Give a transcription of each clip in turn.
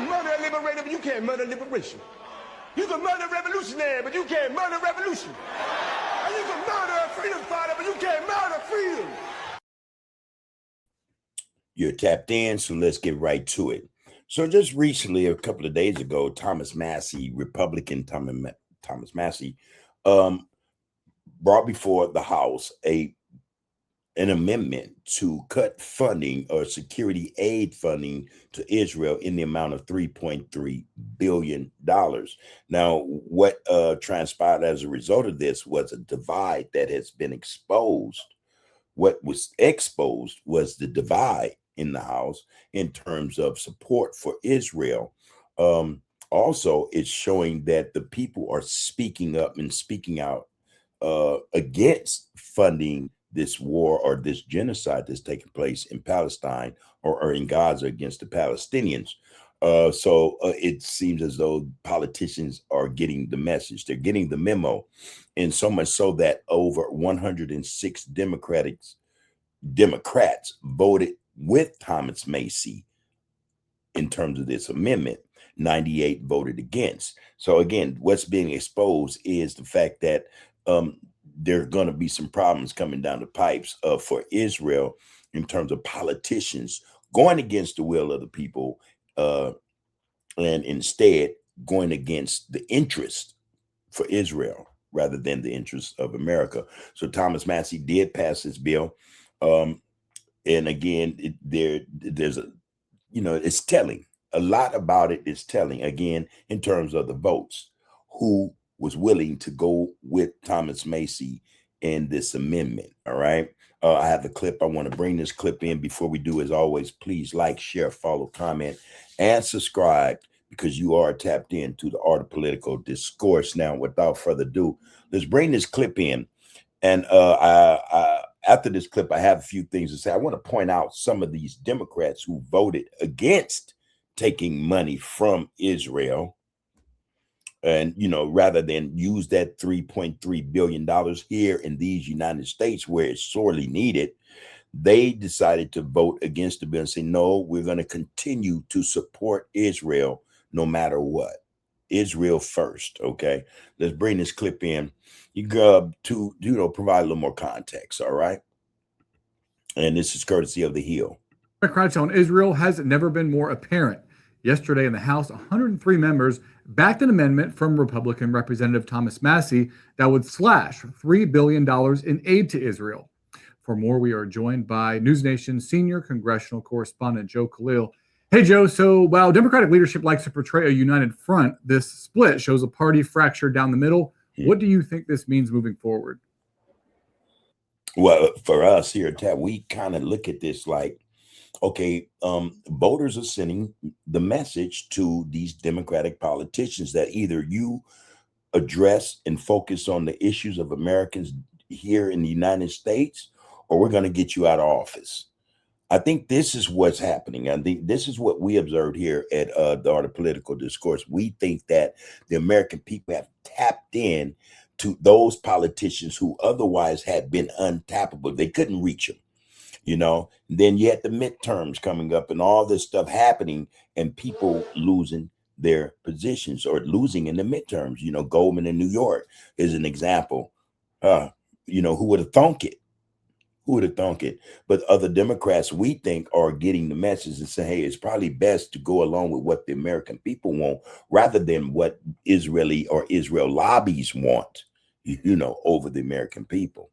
can murder a liberator, but you can't murder liberation. You can murder a revolutionary, but you can't murder revolution. And you can murder a freedom fighter, but you can't murder freedom. You're tapped in, so let's get right to it. So just recently, a couple of days ago, Thomas Massie, Republican Thomas Massie, brought before the House an amendment to cut funding or security aid funding to Israel in the amount of $3.3 billion. Now, what transpired as a result of this was a divide that has been exposed. What was exposed was the divide in the House in terms of support for Israel. Also, it's showing that the people are speaking up and speaking out against funding this war or this genocide that's taking place in Palestine or in Gaza against the Palestinians. So it seems as though politicians are getting the message. They're getting the memo. And so much so that over 106 Democrats voted with Thomas Massie in terms of this amendment. 98 voted against. So again, what's being exposed is the fact that there are going to be some problems coming down the pipes for Israel in terms of politicians going against the will of the people and instead going against the interest for Israel rather than the interests of America. So Thomas Massie did pass this bill. And again, there's a, it's telling. A lot about it is telling, again, in terms of the votes, who was willing to go with Thomas Massie in this amendment. All right. I have a clip. I want to bring this clip in. Before we do, as always, please like, share, follow, comment, and subscribe, because you are tapped into the art of political discourse. Now, without further ado, let's bring this clip in. And after this clip, I have a few things to say. I want to point out some of these Democrats who voted against taking money from Israel. And, rather than use that $3.3 billion here in these United States where it's sorely needed, they decided to vote against the bill and say, no, we're going to continue to support Israel no matter what. Israel first. OK, let's bring this clip in. You go to, provide a little more context. All right. And this is courtesy of The Hill. Democrats on Israel has never been more apparent. Yesterday in the House, 103 members backed an amendment from Republican Representative Thomas Massie that would slash $3 billion in aid to Israel. For more, we are joined by News Nation's senior congressional correspondent, Joe Khalil. Hey, Joe. So while Democratic leadership likes to portray a united front, this split shows a party fractured down the middle. What do you think this means moving forward? Well, for us here at TAP, we kind of look at this like, okay, voters are sending the message to these Democratic politicians that either you address and focus on the issues of Americans here in the United States, or we're going to get you out of office. I think this is what's happening. I think this is what we observed here at the Art of Political Discourse. We think that the American people have tapped in to those politicians who otherwise had been untappable. They couldn't reach them. Then you had the midterms coming up and all this stuff happening and people losing their positions or losing in the midterms. Goldman in New York is an example. Who would have thunk it? Who would have thunk it? But other Democrats, we think, are getting the message and say, hey, it's probably best to go along with what the American people want rather than what Israeli or Israel lobbies want, over the American people.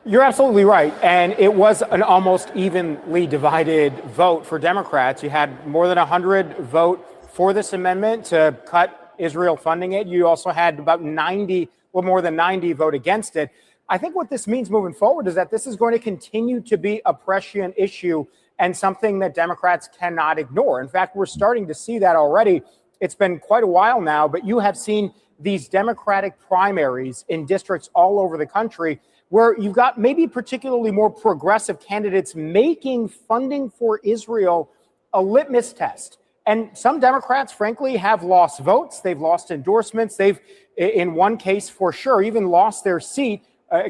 You're absolutely right. And it was an almost evenly divided vote for Democrats. You had more than 100 vote for this amendment to cut Israel funding it. You also had about 90, well, more than 90 vote against it. I think what this means moving forward is that this is going to continue to be a prescient issue and something that Democrats cannot ignore. In fact, we're starting to see that already. It's been quite a while now, but you have seen these Democratic primaries in districts all over the country where you've got maybe particularly more progressive candidates making funding for Israel a litmus test. And some Democrats, frankly, have lost votes. They've lost endorsements. They've, in one case for sure, even lost their seat,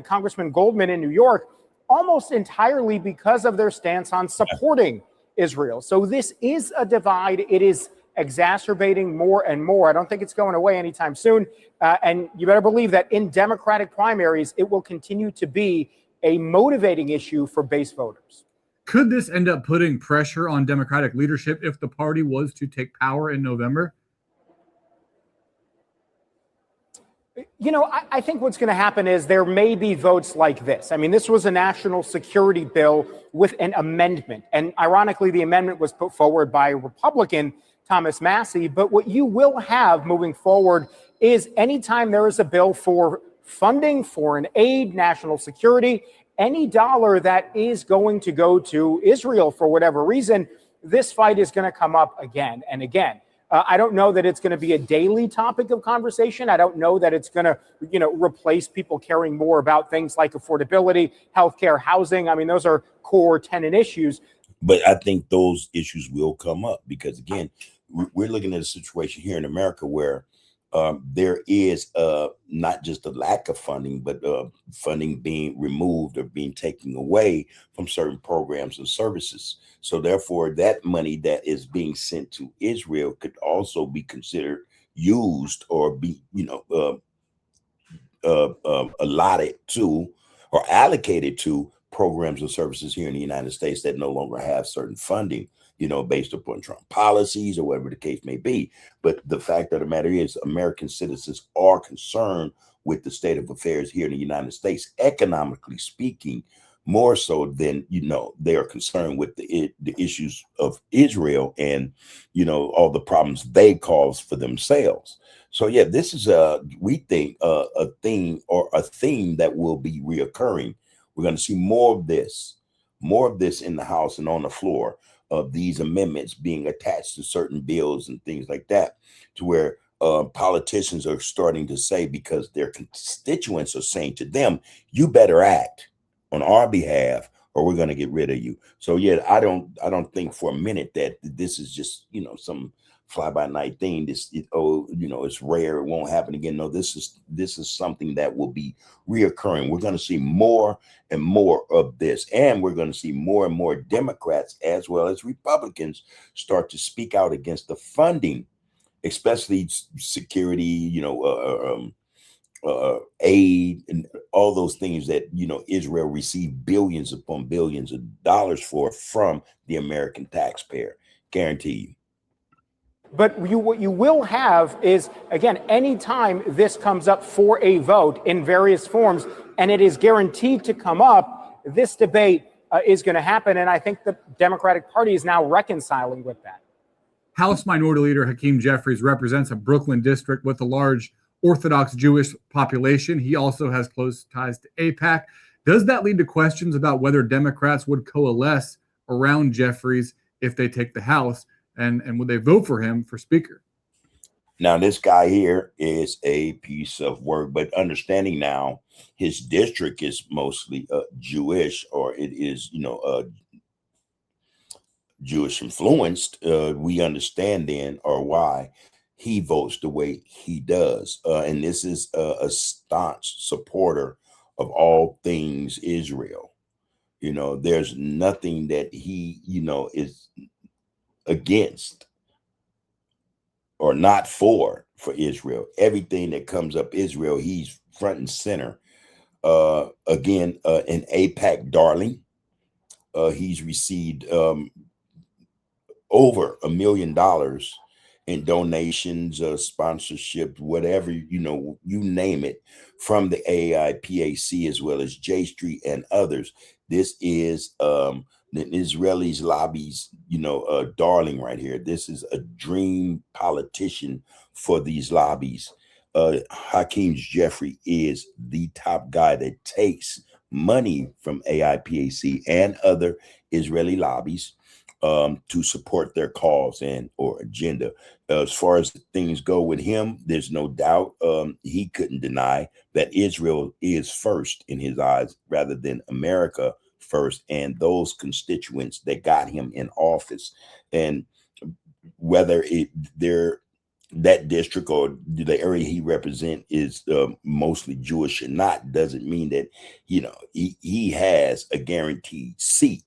Congressman Goldman in New York, almost entirely because of their stance on supporting Israel. So this is a divide. It is exacerbating more and more. I don't think it's going away anytime soon. And you better believe that in Democratic primaries, it will continue to be a motivating issue for base voters. Could this end up putting pressure on Democratic leadership if the party was to take power in November? You know, I think what's going to happen is there may be votes like this. I mean, this was a national security bill with an amendment. And ironically, the amendment was put forward by Republican Thomas Massie. But what you will have moving forward is anytime there is a bill for funding, foreign aid, national security, any dollar that is going to go to Israel for whatever reason, this fight is going to come up again and again. I don't know that it's going to be a daily topic of conversation. I don't know that it's going to, replace people caring more about things like affordability, healthcare, housing. I mean, those are core tenant issues. But I think those issues will come up because, again, we're looking at a situation here in America where there is not just a lack of funding, but funding being removed or being taken away from certain programs and services. So therefore, that money that is being sent to Israel could also be considered used or be, allotted to or allocated to programs and services here in the United States that no longer have certain funding, based upon Trump policies or whatever the case may be. But the fact of the matter is American citizens are concerned with the state of affairs here in the United States, economically speaking, more so than, they are concerned with the issues of Israel and, all the problems they cause for themselves. So, yeah, this is we think a theme that will be reoccurring. We're going to see more of this in the House and on the floor of these amendments being attached to certain bills and things like that, to where politicians are starting to say, because their constituents are saying to them, you better act on our behalf or we're going to get rid of you. So, yeah, I don't think for a minute that this is just, some fly by night thing. It's rare. It won't happen again. No, this is something that will be reoccurring. We're going to see more and more of this, and we're going to see more and more Democrats as well as Republicans start to speak out against the funding, especially security, aid and all those things that Israel received billions upon billions of dollars for from the American taxpayer. Guarantee you. But what you will have is, again, anytime this comes up for a vote in various forms, and it is guaranteed to come up, this debate is going to happen. And I think the Democratic Party is now reconciling with that. House Minority Leader Hakeem Jeffries represents a Brooklyn district with a large Orthodox Jewish population. He also has close ties to AIPAC. Does that lead to questions about whether Democrats would coalesce around Jeffries if they take the House? And would they vote for him for Speaker? Now, this guy here is a piece of work, but understanding now his district is mostly Jewish, or it is, Jewish influenced. We understand then or why he votes the way he does. And this is a staunch supporter of all things Israel. There's nothing that he, is against or not for Israel. Everything that comes up Israel, he's front and center. Again, an AIPAC darling. He's received over $1 million in donations, sponsorship, whatever, you name it, from the AIPAC as well as J Street and others. This is the Israelis lobbies, darling right here. This is a dream politician for these lobbies. Hakeem Jeffrey is the top guy that takes money from AIPAC and other Israeli lobbies to support their cause and or agenda. As far as things go with him, there's no doubt he couldn't deny that Israel is first in his eyes rather than America first, and those constituents that got him in office. And whether that district or the area he represents is mostly Jewish or not, doesn't mean that he has a guaranteed seat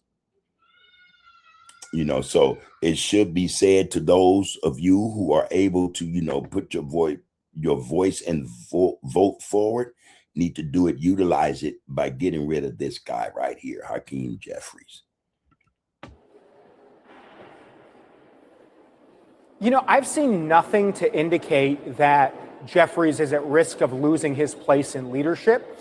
So it should be said to those of you who are able to, put your voice and vote forward, need to do it, utilize it by getting rid of this guy right here, Hakeem Jeffries. I've seen nothing to indicate that Jeffries is at risk of losing his place in leadership,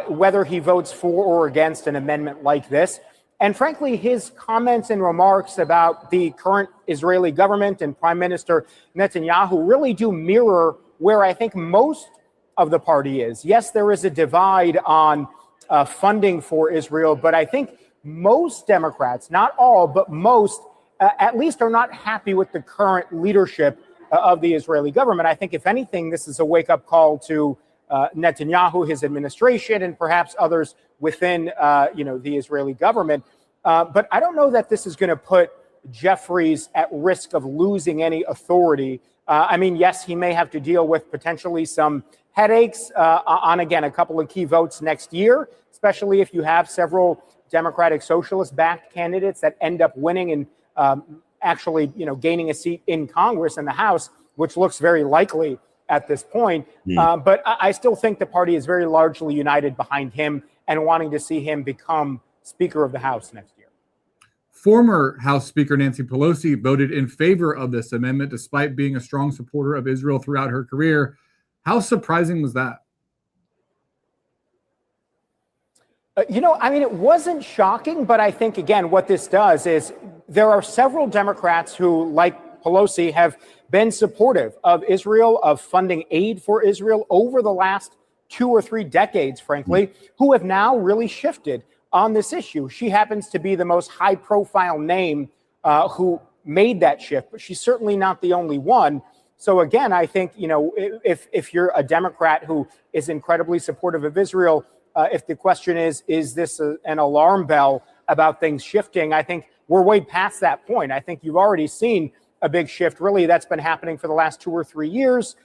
whether he votes for or against an amendment like this. And frankly, his comments and remarks about the current Israeli government and Prime Minister Netanyahu really do mirror where I think most of the party is. Yes, there is a divide on funding for Israel, but I think most Democrats, not all, but most, at least are not happy with the current leadership of the Israeli government. I think, if anything, this is a wake-up call to Netanyahu, his administration, and perhaps others within the Israeli government. But I don't know that this is going to put Jeffries at risk of losing any authority. Yes, he may have to deal with potentially some headaches on, again, a couple of key votes next year, especially if you have several Democratic Socialist-backed candidates that end up winning and actually, gaining a seat in Congress and the House, which looks very likely at this point. But I still think the party is very largely united behind him and wanting to see him become Speaker of the House next year. Former House Speaker Nancy Pelosi voted in favor of this amendment, despite being a strong supporter of Israel throughout her career. How surprising was that? It wasn't shocking, but I think, again, what this does is there are several Democrats who, like Pelosi, have been supportive of Israel, of funding aid for Israel over the last 2 or 3 decades, frankly, who have now really shifted on this issue. She happens to be the most high-profile name who made that shift, but she's certainly not the only one. So again, I think, if you're a Democrat who is incredibly supportive of Israel, if the question is this an alarm bell about things shifting, I think we're way past that point. I think you've already seen a big shift, really, that's been happening for the last 2 or 3 years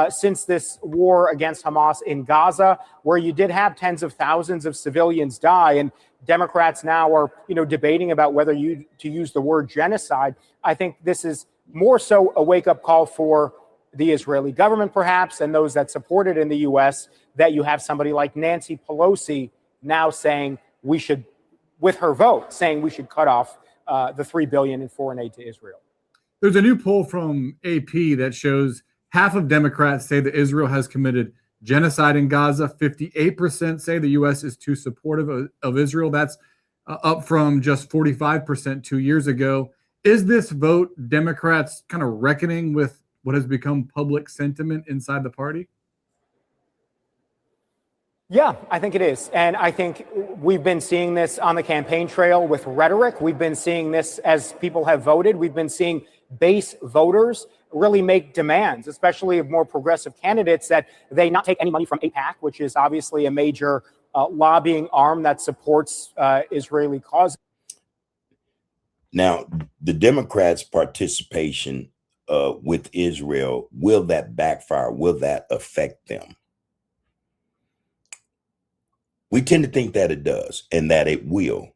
since this war against Hamas in Gaza, where you did have tens of thousands of civilians die. And Democrats now are, debating about whether to use the word genocide. I think this is more so a wake-up call for the Israeli government, perhaps, and those that support it in the U.S., that you have somebody like Nancy Pelosi now saying we should, with her vote, saying we should cut off the $3 billion in foreign aid to Israel. There's a new poll from AP that shows half of Democrats say that Israel has committed genocide in Gaza. 58% say the U.S. is too supportive of Israel. That's up from just 45% 2 years ago. Is this vote Democrats kind of reckoning with what has become public sentiment inside the party? Yeah, I think it is. And I think we've been seeing this on the campaign trail with rhetoric. We've been seeing this as people have voted. We've been seeing base voters really make demands, especially of more progressive candidates, that they not take any money from AIPAC, which is obviously a major lobbying arm that supports Israeli causes. Now, the Democrats' participation with Israel, will that backfire? Will that affect them? We tend to think that it does, and that it will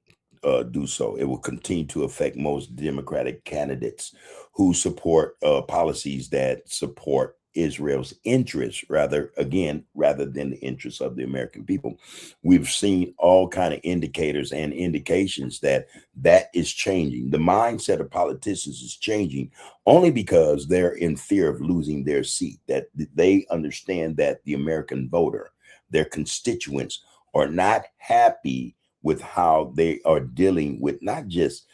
do so. It will continue to affect most Democratic candidates who support policies that support Israel's interests, rather than the interests of the American people. We've seen all kind of indicators and indications that is changing. The mindset of politicians is changing only because they're in fear of losing their seat, that they understand that the American voter, their constituents, are not happy with how they are dealing with not just,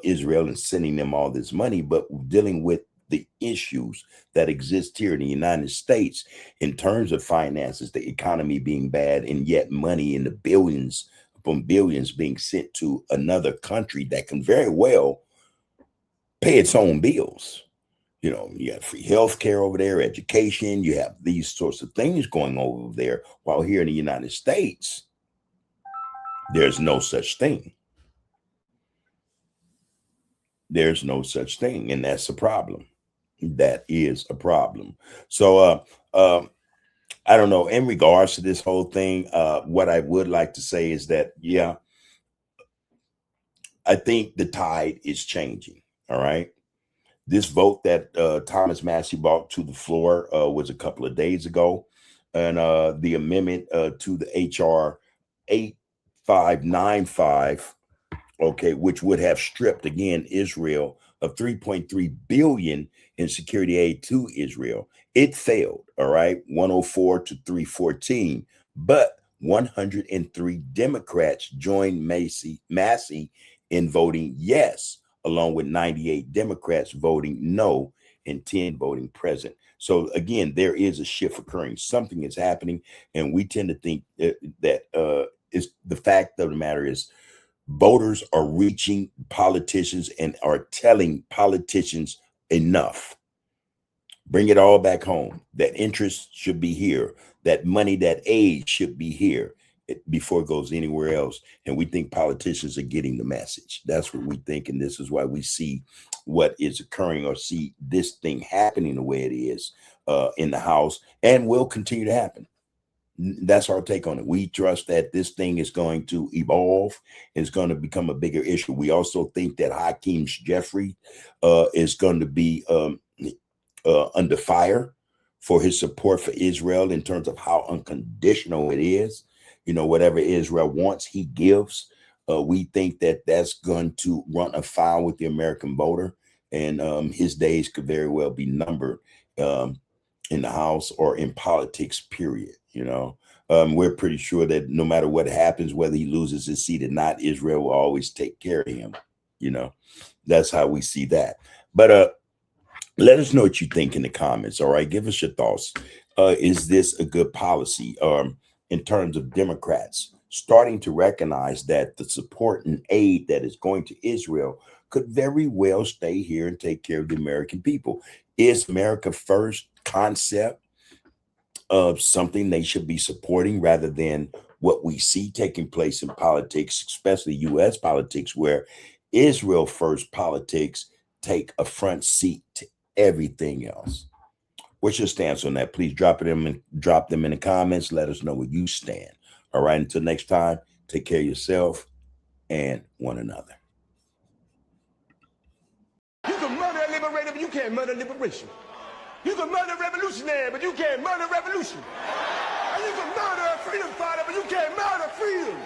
Israel and sending them all this money, but dealing with the issues that exist here in the United States in terms of finances, the economy being bad, and yet money in the billions upon billions being sent to another country that can very well pay its own bills. You have free health care over there, education, you have these sorts of things going over there, while here in the United States, there's no such thing. There's no such thing, and that's a problem. That is a problem. So I don't know, in regards to this whole thing, what I would like to say is that, yeah, I think the tide is changing. All right. This vote that Thomas Massey brought to the floor was a couple of days ago. And the amendment to the HR 8595, okay, which would have stripped again Israel of 3.3 billion in security aid to Israel. It failed, all right, 104 to 314, but 103 Democrats joined Massey in voting yes, along with 98 Democrats voting no and 10 voting present. So again, there is a shift occurring. Something is happening, and we tend to think that is the fact of the matter is voters are reaching politicians and are telling politicians enough. Bring it all back home. That interest should be here. That money, that aid should be here before it goes anywhere else. And we think politicians are getting the message. That's what we think. And this is why we see what is occurring, or see this thing happening the way it is in the House, and will continue to happen. That's our take on it. We trust that this thing is going to evolve, is going to become a bigger issue. We also think that Hakeem Jeffrey is going to be under fire for his support for Israel in terms of how unconditional it is. You know, whatever Israel wants, he gives. We think that that's going to run afoul with the American voter, and his days could very well be numbered in the House or in politics, period. You know, we're pretty sure that no matter what happens, whether he loses his seat or not, Israel will always take care of him. You know, that's how we see that. But let us know what you think in the comments. All right, give us your thoughts. Is this a good policy in terms of Democrats starting to recognize that the support and aid that is going to Israel could very well stay here and take care of the American people? Is America first concept of something they should be supporting, rather than what we see taking place in politics, especially U.S. politics, where Israel first politics take a front seat to everything else? What's your stance on that? Please drop them in the comments. Let us know where you stand. All right. Until next time, take care of yourself and one another. You can murder a liberator, but you can't murder liberation. You can murder a revolutionary, but you can't murder revolution. And you can murder a freedom fighter, but you can't murder freedom.